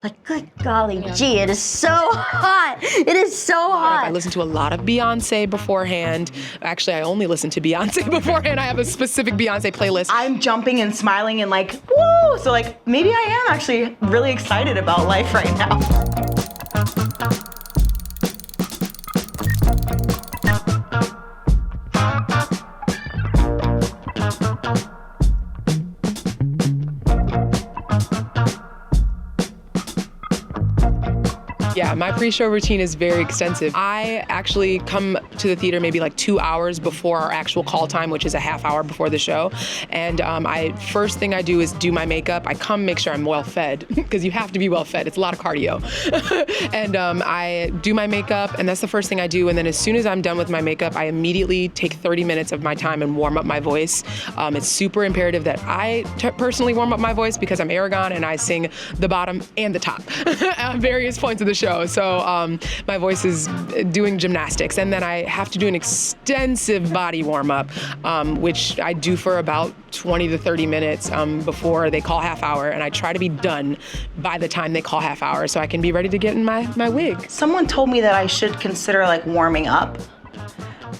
But good golly gee, it is so hot. It is so hot. I listen to a lot of Beyonce beforehand. Actually, I only listen to Beyonce beforehand. I have a specific Beyonce playlist. I'm jumping and smiling and like, woo! So like, maybe I am actually really excited about life right now. Yeah, my pre-show routine is very extensive. I actually come to the theater maybe like 2 hours before our actual call time, which is a half hour before the show. And first thing I do is do my makeup. I come make sure I'm well fed, because you have to be well fed. It's a lot of cardio. And I do my makeup, and that's the first thing I do. And then as soon as I'm done with my makeup, I immediately take 30 minutes of my time and warm up my voice. It's super imperative that I personally warm up my voice, because I'm Aragon and I sing the bottom and the top at various points of the show. So my voice is doing gymnastics, and then I have to do an extensive body warm-up, which I do for about 20 to 30 minutes before they call half hour, and I try to be done by the time they call half hour so I can be ready to get in my wig. Someone told me that I should consider like warming up,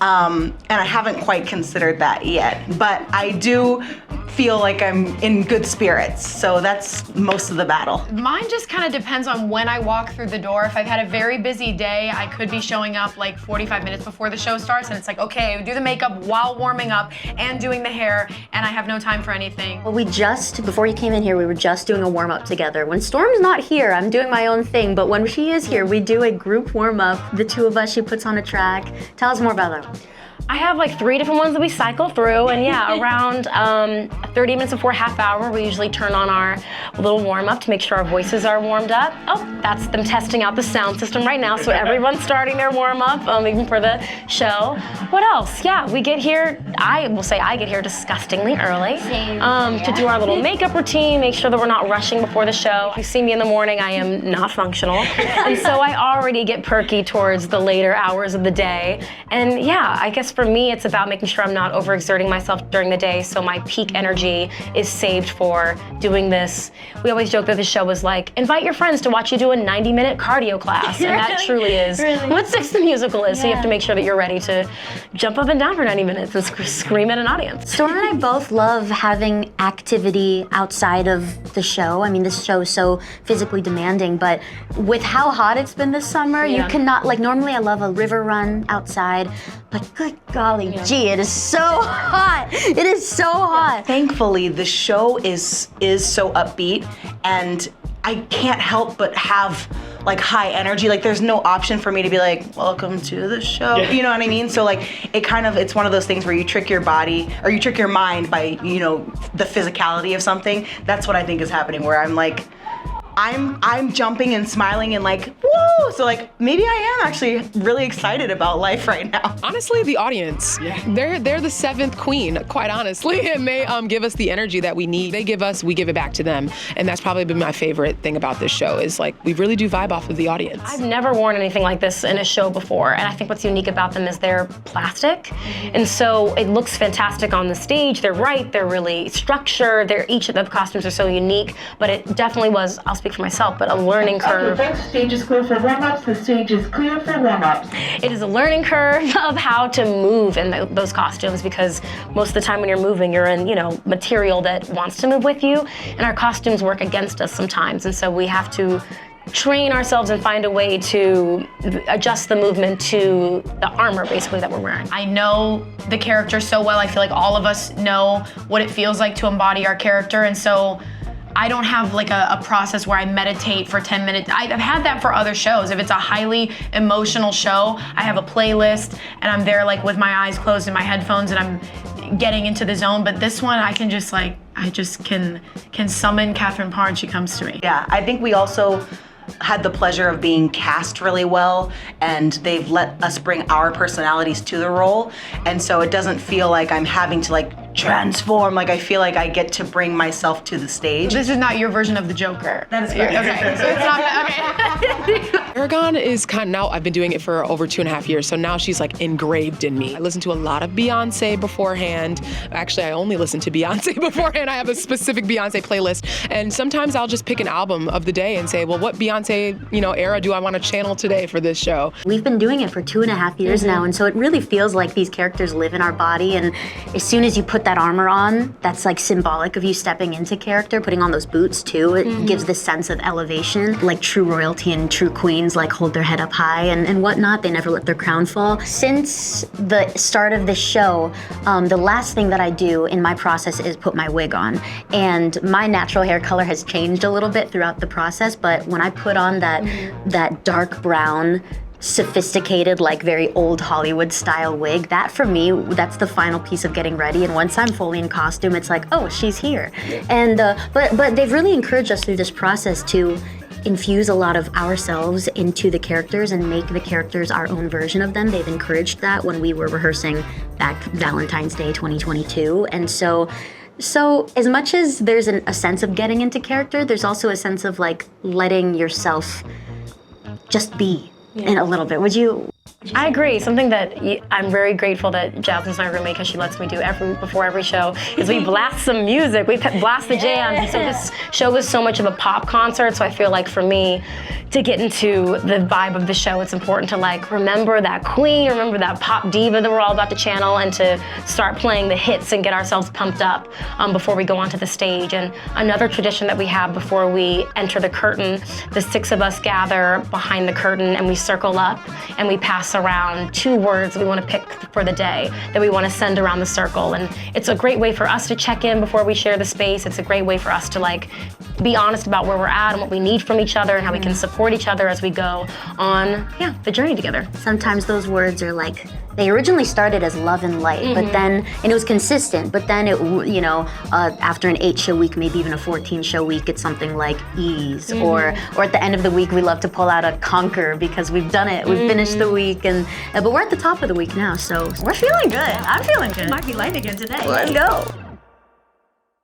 and I haven't quite considered that yet, but I do feel like I'm in good spirits, so that's most of the battle. Mine just kind of depends on when I walk through the door. If I've had a very busy day, I could be showing up like 45 minutes before the show starts, and it's like, okay, do the makeup while warming up and doing the hair, and I have no time for anything. Well, before you came in here, we were just doing a warm-up together. When Storm's not here, I'm doing my own thing, but when she is here, we do a group warm-up. The two of us, she puts on a track. Tell us more about that. I have like 3 different ones that we cycle through, and yeah, around 30 minutes before half hour, we usually turn on our little warm-up to make sure our voices are warmed up. Oh, that's them testing out the sound system right now, so everyone's starting their warm-up, even for the show. What else? Yeah, we get here, I will say I get here disgustingly early to do our little makeup routine, make sure that we're not rushing before the show. If you see me in the morning, I am not functional, and so I already get perky towards the later hours of the day. And yeah, I guess for me, it's about making sure I'm not overexerting myself during the day, so my peak energy is saved for doing this. We always joke that the show is like, invite your friends to watch you do a 90-minute cardio class, and that truly is what Six the Musical is, so you have to make sure that you're ready to jump up and down for 90 minutes and scream at an audience. Storm and I both love having activity outside of the show. I mean, this show is so physically demanding, but with how hot it's been this summer, you cannot, like normally I love a river run outside, but good golly gee, it is so hot. It is so hot. Thankfully, the show is so upbeat, and I can't help but have like high energy. Like there's no option for me to be like, welcome to the show. You know what I mean? So like it's one of those things where you trick your body or you trick your mind by, the physicality of something. That's what I think is happening, where I'm like, I'm jumping and smiling and like, woo! So like, maybe I am actually really excited about life right now. Honestly, the audience, they're the 7th queen, quite honestly, and they give us the energy that we need. They give us, we give it back to them, and that's probably been my favorite thing about this show is like, we really do vibe off of the audience. I've never worn anything like this in a show before, and I think what's unique about them is they're plastic, and so it looks fantastic on the stage. They're they're really structured, each of the costumes are so unique, but it definitely was, I'll speak for myself, but a learning curve. Okay, next stage is clear for warm-ups. The stage is clear for warm-ups. It is a learning curve of how to move in those costumes, because most of the time when you're moving, you're in, material that wants to move with you, and our costumes work against us sometimes, and so we have to train ourselves and find a way to adjust the movement to the armor, basically, that we're wearing. I know the character so well. I feel like all of us know what it feels like to embody our character, and so I don't have like a process where I meditate for 10 minutes. I've had that for other shows. If it's a highly emotional show, I have a playlist and I'm there like with my eyes closed and my headphones and I'm getting into the zone. But this one, I can just like, I just can summon Catherine Parr and she comes to me. Yeah, I think we also had the pleasure of being cast really well, and they've let us bring our personalities to the role, and so it doesn't feel like I'm having to like transform. Like, I feel like I get to bring myself to the stage. This is not your version of the Joker. That is correct. Okay, so it's not, okay. Aragon is now, I've been doing it for over 2.5 years, so now she's like engraved in me. I listen to a lot of Beyonce beforehand. Actually, I only listen to Beyonce beforehand. I have a specific Beyonce playlist, and sometimes I'll just pick an album of the day and say, well, what Beyonce, era do I want to channel today for this show? We've been doing it for 2.5 years now, and so it really feels like these characters live in our body, and as soon as you put that armor on, that's like symbolic of you stepping into character, putting on those boots too. It gives this sense of elevation, like true royalty and true queens like hold their head up high and whatnot. They never let their crown fall. Since the start of the show, the last thing that I do in my process is put my wig on. And my natural hair color has changed a little bit throughout the process, but when I put on that dark brown, sophisticated, like very old Hollywood style wig, that for me, that's the final piece of getting ready. And once I'm fully in costume, it's like, oh, she's here. And but they've really encouraged us through this process to infuse a lot of ourselves into the characters and make the characters our own version of them. They've encouraged that when we were rehearsing back Valentine's Day 2022. And so as much as there's a sense of getting into character, there's also a sense of like letting yourself just be. In a little bit. Would you? I agree. Something that I'm very grateful that Jasmine's my roommate because she lets me do before every show is we blast some music. We blast the jams. So this show is so much of a pop concert. So I feel like for me to get into the vibe of the show, it's important to like remember that queen, remember that pop diva that we're all about to channel, and to start playing the hits and get ourselves pumped up before we go onto the stage. And another tradition that we have before we enter the curtain, the 6 of us gather behind the curtain and we circle up and we pass around 2 words we want to pick for the day that we want to send around the circle. And it's a great way for us to check in before we share the space. It's a great way for us to like be honest about where we're at and what we need from each other and how we can support each other as we go on the journey together. Sometimes those words are like, they originally started as love and light, but then, and it was consistent, but then it, after an 8-show week, maybe even a 14-show week, it's something like ease, or at the end of the week, we love to pull out a conquer because we've done it, we've finished the week, but we're at the top of the week now, so we're feeling good. I'm feeling good. Might be light again today. Let's go.